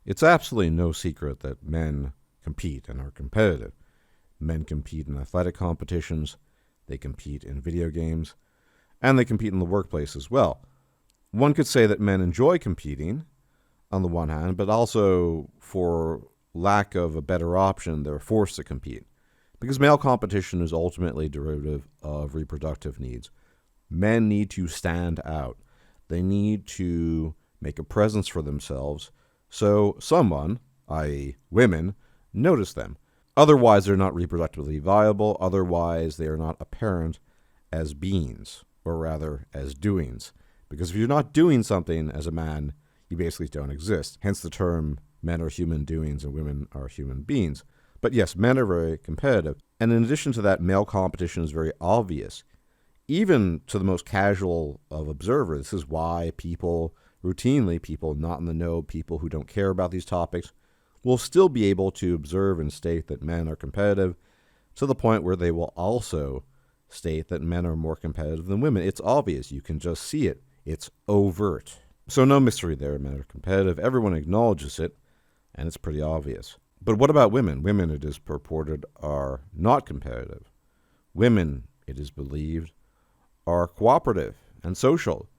It's absolutely no secret that men compete and are competitive. Men compete in athletic competitions, they compete in video games, and they compete in the workplace as well. One could say that men enjoy competing on the one hand, but also for lack of a better option, they're forced to compete. Because male competition is ultimately derivative of reproductive needs. Men need to stand out. They need to make a presence for themselves so someone, i.e. women, notice them. Otherwise, they're not reproductively viable. Otherwise, they are not apparent as beings, or rather, as doings. Because if you're not doing something as a man, you basically don't exist. Hence the term, men are human doings and women are human beings. But yes, men are very competitive. And in addition to that, male competition is very obvious. Even to the most casual of observers, this is why people not in the know, people who don't care about these topics, will still be able to observe and state that men are competitive to the point where they will also state that men are more competitive than women. It's obvious. You can just see it. It's overt. So no mystery there. Men are competitive. Everyone acknowledges it, and it's pretty obvious. But what about women? Women, it is purported, are not competitive. Women, it is believed, are cooperative and social,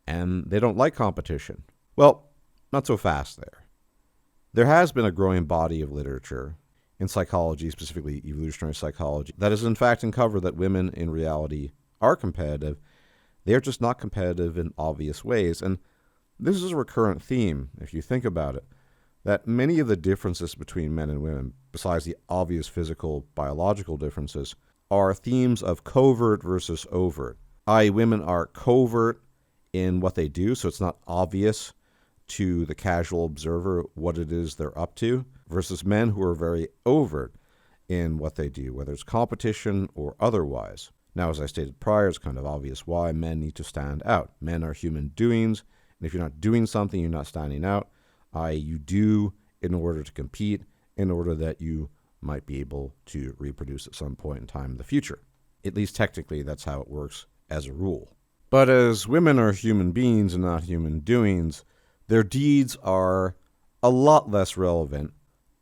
and they don't like competition. Well, not so fast there. There has been a growing body of literature in psychology, specifically evolutionary psychology, that has in fact uncovered that women in reality are competitive. They are just not competitive in obvious ways. And this is a recurrent theme, if you think about it, that many of the differences between men and women, besides the obvious physical, biological differences, are themes of covert versus overt. I.e., women are covert in what they do, so it's not obvious to the casual observer what it is they're up to, versus men who are very overt in what they do, whether it's competition or otherwise. Now, as I stated prior, it's kind of obvious why men need to stand out. Men are human doings, and if you're not doing something, you're not standing out. You do in order to compete, in order that you might be able to reproduce at some point in time in the future. At least technically, that's how it works as a rule. But as women are human beings and not human doings, their deeds are a lot less relevant,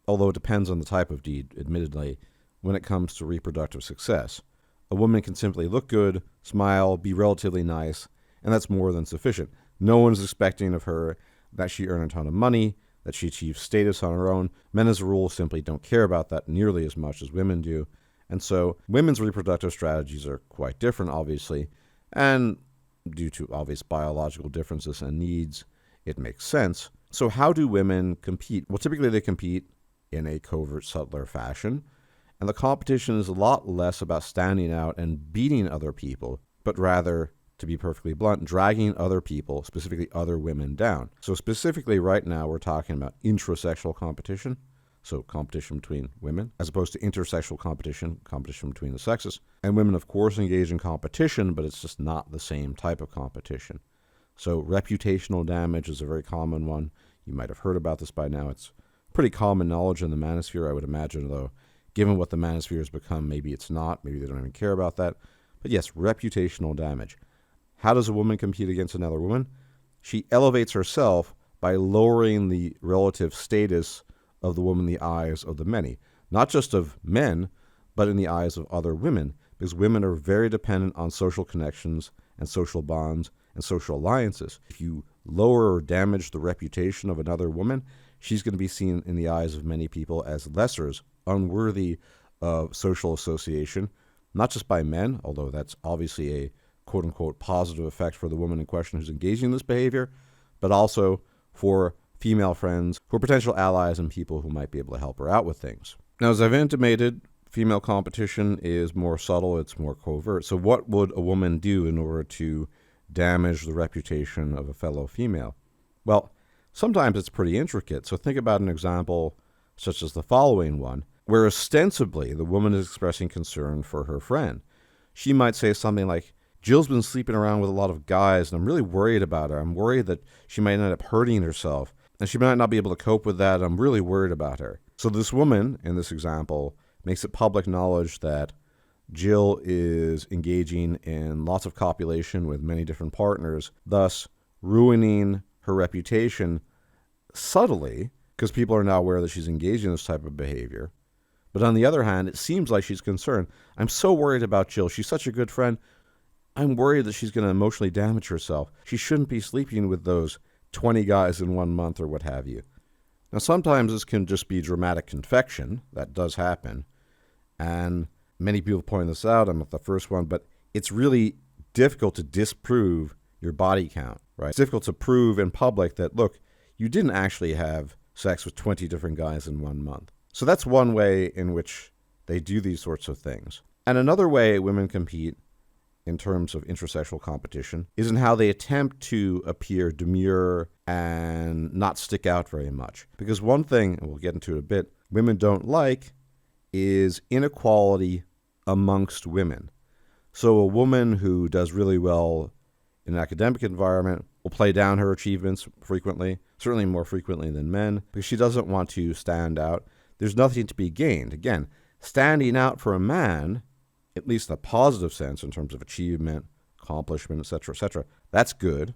although it depends on the type of deed, admittedly, when it comes to reproductive success. A woman can simply look good, smile, be relatively nice, and that's more than sufficient. No one's expecting of her that she earn a ton of money, that she achieves status on her own. Men, as a rule, simply don't care about that nearly as much as women do. And so women's reproductive strategies are quite different, obviously, and due to obvious biological differences and needs, it makes sense. So how do women compete? Well, typically they compete in a covert, subtler fashion, and the competition is a lot less about standing out and beating other people, but rather, to be perfectly blunt, dragging other people, specifically other women, down. So specifically right now we're talking about intrasexual competition, so competition between women, as opposed to intersexual competition between the sexes. And women, of course, engage in competition, but it's just not the same type of competition. So reputational damage is a very common one. You might have heard about this by now. It's pretty common knowledge in the manosphere, I would imagine, though given what the manosphere has become, maybe it's not. Maybe they don't even care about that. But yes, reputational damage. How does a woman compete against another woman? She elevates herself by lowering the relative status of the woman in the eyes of the many. Not just of men, but in the eyes of other women, because women are very dependent on social connections and social bonds and social alliances. If you lower or damage the reputation of another woman, she's going to be seen in the eyes of many people as lessers, unworthy of social association, not just by men, although that's obviously a quote-unquote positive effect for the woman in question who's engaging in this behavior, but also for female friends who are potential allies and people who might be able to help her out with things. Now, as I've intimated, female competition is more subtle, it's more covert. So what would a woman do in order to damage the reputation of a fellow female? Well, sometimes it's pretty intricate. So think about an example such as the following one, where ostensibly the woman is expressing concern for her friend. She might say something like, Jill's been sleeping around with a lot of guys, and I'm really worried about her. I'm worried that she might end up hurting herself, and she might not be able to cope with that. I'm really worried about her. So this woman, in this example, makes it public knowledge that Jill is engaging in lots of copulation with many different partners, thus ruining her reputation subtly because people are now aware that she's engaging in this type of behavior. But on the other hand, it seems like she's concerned. I'm so worried about Jill. She's such a good friend. I'm worried that she's going to emotionally damage herself. She shouldn't be sleeping with those 20 guys in 1 month or what have you. Now, sometimes this can just be dramatic confection. That does happen. And many people point this out. I'm not the first one, but it's really difficult to disprove your body count, right? It's difficult to prove in public that, look, you didn't actually have sex with 20 different guys in 1 month. So that's one way in which they do these sorts of things. And another way women compete in terms of intersexual competition is in how they attempt to appear demure and not stick out very much. Because one thing, and we'll get into it a bit, women don't like is inequality amongst women. So a woman who does really well in an academic environment will play down her achievements frequently, certainly more frequently than men, because she doesn't want to stand out. There's nothing to be gained. Again, standing out for a man, at least in a positive sense in terms of achievement, accomplishment, etc., that's good.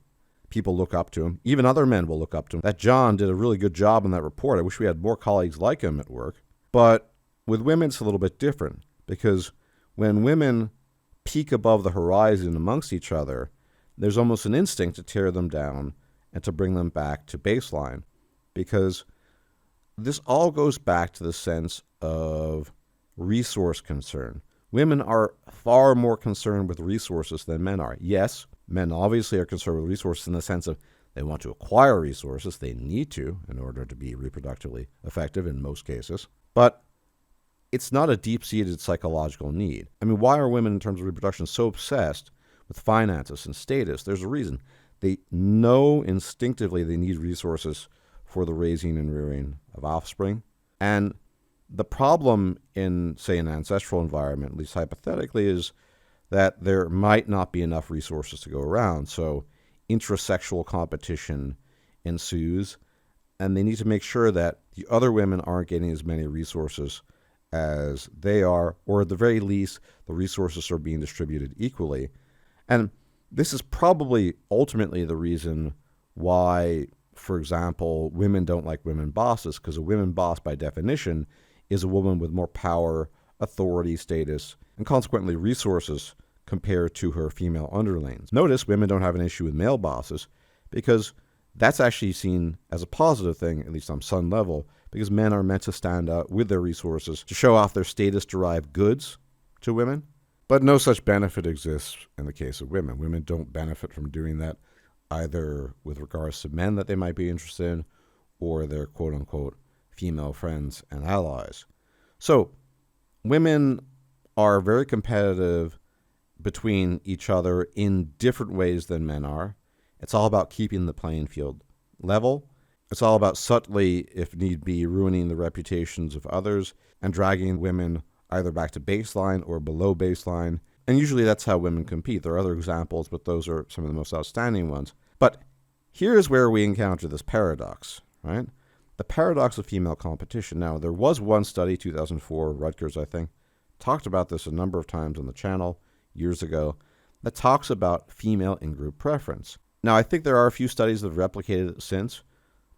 People look up to him. Even other men will look up to him. That John did a really good job on that report. I wish we had more colleagues like him at work. But with women, it's a little bit different, because when women peak above the horizon amongst each other, there's almost an instinct to tear them down and to bring them back to baseline, because this all goes back to the sense of resource concern. Women are far more concerned with resources than men are. Yes, men obviously are concerned with resources in the sense of they want to acquire resources. They need to in order to be reproductively effective in most cases. But it's not a deep-seated psychological need. I mean, why are women in terms of reproduction so obsessed with finances and status? There's a reason. They know instinctively they need resources for the raising and rearing of offspring. And the problem in, say, an ancestral environment, at least hypothetically, is that there might not be enough resources to go around. So intrasexual competition ensues, and they need to make sure that the other women aren't getting as many resources as they are, or at the very least, the resources are being distributed equally. And this is probably ultimately the reason why, for example, women don't like women bosses, because a women boss, by definition, is a woman with more power, authority, status, and consequently resources compared to her female underlings. Notice women don't have an issue with male bosses, because that's actually seen as a positive thing, at least on some level, because men are meant to stand out with their resources to show off their status-derived goods to women. But no such benefit exists in the case of women. Women don't benefit from doing that, either with regards to men that they might be interested in or their quote-unquote female friends and allies. So women are very competitive between each other in different ways than men are. It's all about keeping the playing field level. It's all about subtly, if need be, ruining the reputations of others and dragging women either back to baseline or below baseline. And usually that's how women compete. There are other examples, but those are some of the most outstanding ones. But here's where we encounter this paradox, right? The paradox of female competition. Now, there was one study, 2004, Rutgers, I think, talked about this a number of times on the channel years ago, that talks about female in-group preference. Now, I think there are a few studies that have replicated it since,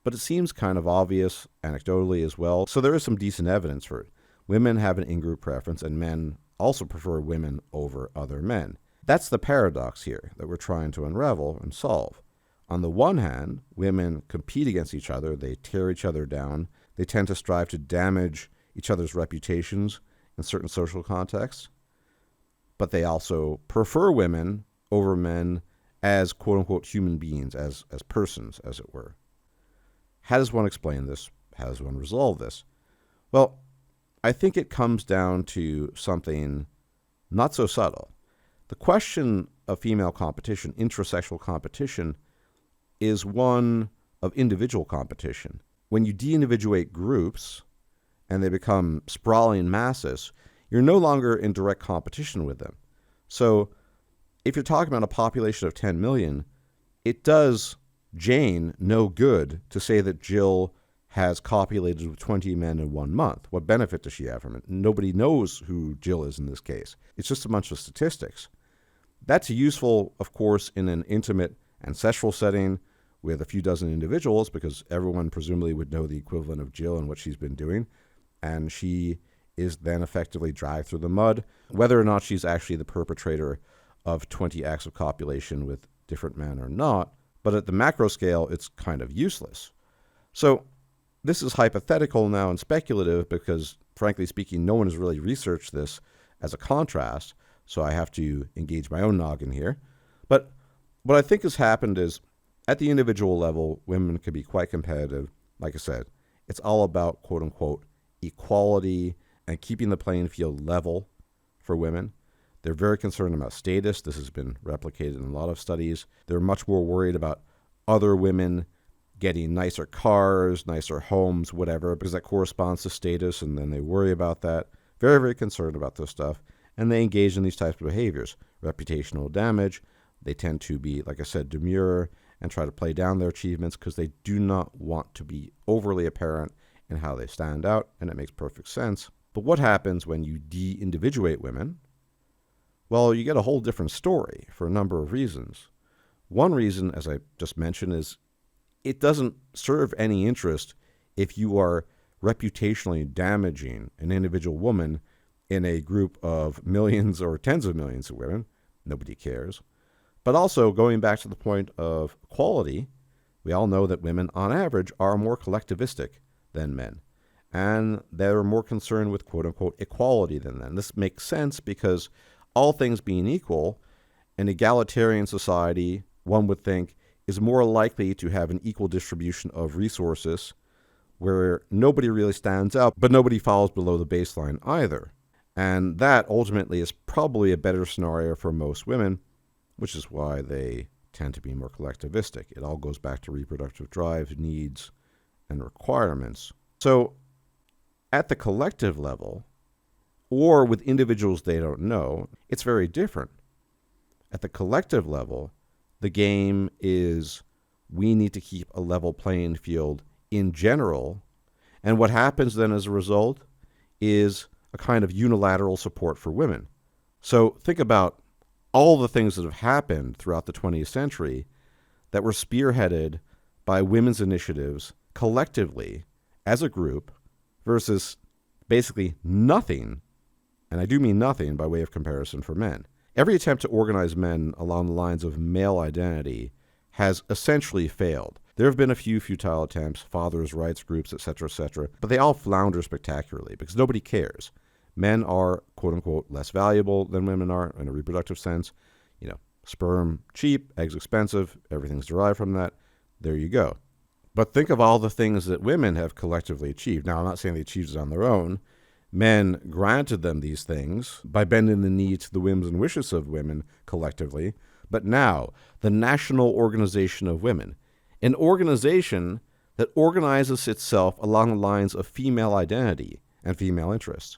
but it seems kind of obvious anecdotally as well. So there is some decent evidence for it. Women have an in-group preference, and men also prefer women over other men. That's the paradox here that we're trying to unravel and solve. On the one hand, women compete against each other. They tear each other down. They tend to strive to damage each other's reputations in certain social contexts. But they also prefer women over men as quote-unquote human beings, as persons, as it were. How does one explain this? How does one resolve this? Well, I think it comes down to something not so subtle. The question of female competition, intrasexual competition, is one of individual competition. When you de-individuate groups and they become sprawling masses, you're no longer in direct competition with them. So if you're talking about a population of 10 million, it does Jane no good to say that Jill has copulated with 20 men in 1 month. What benefit does she have from it? Nobody knows who Jill is in this case. It's just a bunch of statistics. That's useful, of course, in an intimate ancestral setting with a few dozen individuals because everyone presumably would know the equivalent of Jill and what she's been doing. And she is then effectively dragged through the mud, whether or not she's actually the perpetrator of 20 acts of copulation with different men or not. But at the macro scale, it's kind of useless. So this is hypothetical now and speculative because, frankly speaking, no one has really researched this as a contrast. So I have to engage my own noggin here. But what I think has happened is at the individual level, women can be quite competitive. Like I said, it's all about, quote unquote, equality and keeping the playing field level for women. They're very concerned about status. This has been replicated in a lot of studies. They're much more worried about other women getting nicer cars, nicer homes, whatever, because that corresponds to status, and then they worry about that. Very, very concerned about this stuff, and they engage in these types of behaviors. Reputational damage. They tend to be, like I said, demure and try to play down their achievements because they do not want to be overly apparent in how they stand out, and it makes perfect sense. But what happens when you de-individuate women? Well, you get a whole different story for a number of reasons. One reason, as I just mentioned, is it doesn't serve any interest if you are reputationally damaging an individual woman in a group of millions or tens of millions of women. Nobody cares. But also, going back to the point of equality, we all know that women, on average, are more collectivistic than men. And they're more concerned with, quote-unquote, equality than men. This makes sense because, all things being equal, an egalitarian society, one would think, is more likely to have an equal distribution of resources where nobody really stands out, but nobody falls below the baseline either. And that, ultimately, is probably a better scenario for most women, which is why they tend to be more collectivistic. It all goes back to reproductive drives, needs, and requirements. So, at the collective level, or with individuals they don't know, it's very different. At the collective level, the game is we need to keep a level playing field in general, and what happens then as a result is a kind of unilateral support for women. So think about all the things that have happened throughout the 20th century that were spearheaded by women's initiatives collectively as a group versus basically nothing, and I do mean nothing by way of comparison for men. Every attempt to organize men along the lines of male identity has essentially failed. There have been a few futile attempts, fathers' rights groups, etc., but they all flounder spectacularly because nobody cares. Men are, quote-unquote, less valuable than women are in a reproductive sense. You know, sperm cheap, eggs expensive, everything's derived from that. There you go. But think of all the things that women have collectively achieved. Now, I'm not saying they achieved it on their own. Men granted them these things by bending the knee to the whims and wishes of women collectively. But now, the National Organization of Women, an organization that organizes itself along the lines of female identity and female interests.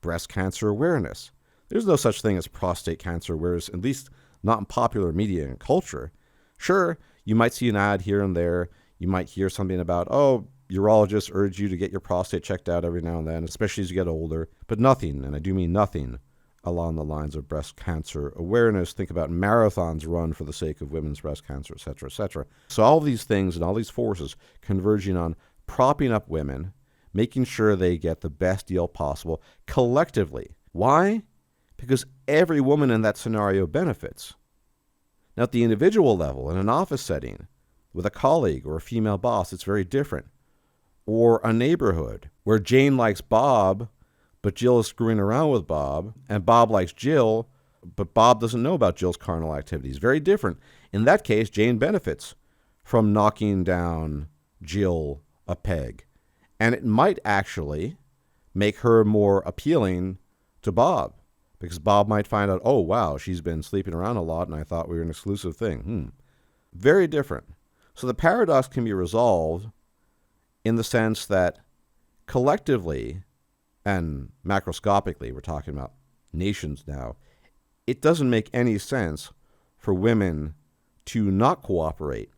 Breast cancer awareness. There's no such thing as prostate cancer awareness, at least not in popular media and culture. Sure, you might see an ad here and there. You might hear something about, oh, urologists urge you to get your prostate checked out every now and then, especially as you get older. But nothing, and I do mean nothing, along the lines of breast cancer awareness. Think about marathons run for the sake of women's breast cancer, etc., etc. So all these things and all these forces converging on propping up women, making sure they get the best deal possible collectively. Why? Because every woman in that scenario benefits. Now, at the individual level, in an office setting, with a colleague or a female boss, it's very different. Or a neighborhood where Jane likes Bob, but Jill is screwing around with Bob, and Bob likes Jill, but Bob doesn't know about Jill's carnal activities. Very different. In that case, Jane benefits from knocking down Jill a peg. And it might actually make her more appealing to Bob, because Bob might find out, oh, wow, she's been sleeping around a lot, and I thought we were an exclusive thing. Very different. So the paradox can be resolved in the sense that collectively and macroscopically, we're talking about nations now, it doesn't make any sense for women to not cooperate,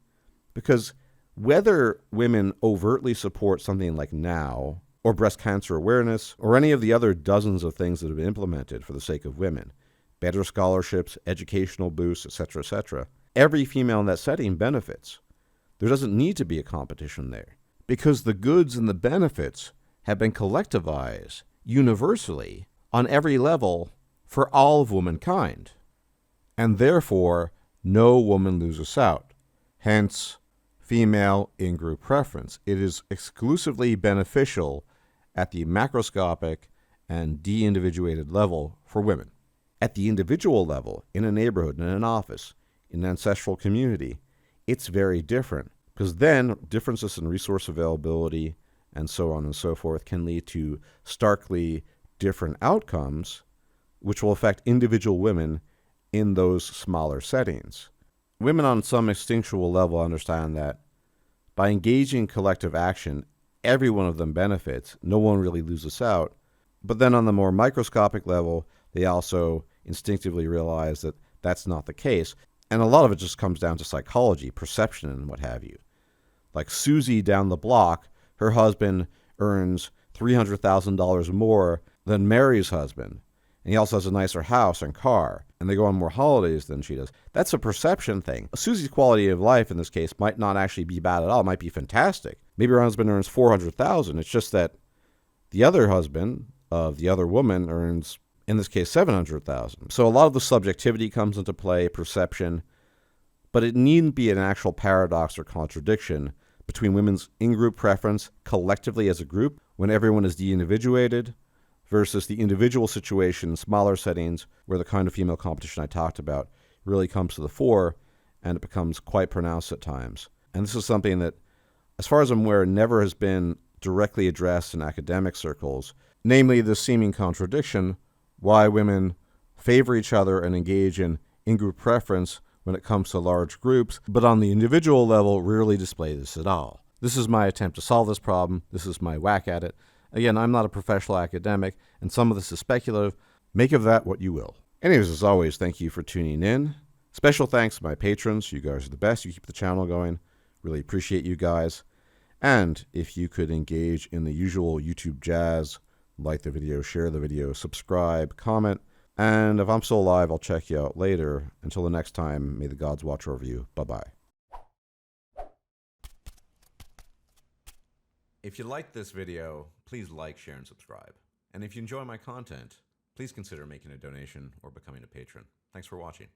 because whether women overtly support something like NOW or breast cancer awareness or any of the other dozens of things that have been implemented for the sake of women, better scholarships, educational boosts, etc., every female in that setting benefits. there doesn't need to be a competition there because the goods and the benefits have been collectivized universally on every level for all of womankind. And therefore, no woman loses out. Hence, female in-group preference. It is exclusively beneficial at the macroscopic and de-individuated level for women. At the individual level, in a neighborhood, in an office, in an ancestral community, it's very different because then differences in resource availability and so on and so forth can lead to starkly different outcomes, which will affect individual women in those smaller settings. Women on some instinctual level understand that by engaging in collective action, every one of them benefits. No one really loses out. But then on the more microscopic level, they also instinctively realize that that's not the case. And a lot of it just comes down to psychology, perception, and what have you. Like Susie down the block, her husband earns $300,000 more than Mary's husband. And he also has a nicer house and car. And they go on more holidays than she does. That's a perception thing. Susie's quality of life in this case might not actually be bad at all. It might be fantastic. Maybe her husband earns $400,000. It's just that the other husband of the other woman earns, in this case, $700,000. So a lot of the subjectivity comes into play, perception, but it needn't be an actual paradox or contradiction between women's in-group preference collectively as a group when everyone is de-individuated versus the individual situation in smaller settings where the kind of female competition I talked about really comes to the fore and it becomes quite pronounced at times. And this is something that, as far as I'm aware, never has been directly addressed in academic circles, namely the seeming contradiction why women favor each other and engage in in-group preference when it comes to large groups, but on the individual level rarely display this at all. This is my attempt to solve this problem. This is my whack at it. Again, I'm not a professional academic, and some of this is speculative. Make of that what you will. Anyways, as always, thank you for tuning in. Special thanks to my patrons. You guys are the best. You keep the channel going. Really appreciate you guys. And if you could engage in the usual YouTube jazz, like the video, share the video, subscribe, comment, and if I'm still alive, I'll check you out later. Until the next time, may the gods watch over you. Bye-bye. If you liked this video, please like, share, and subscribe. And if you enjoy my content, please consider making a donation or becoming a patron. Thanks for watching.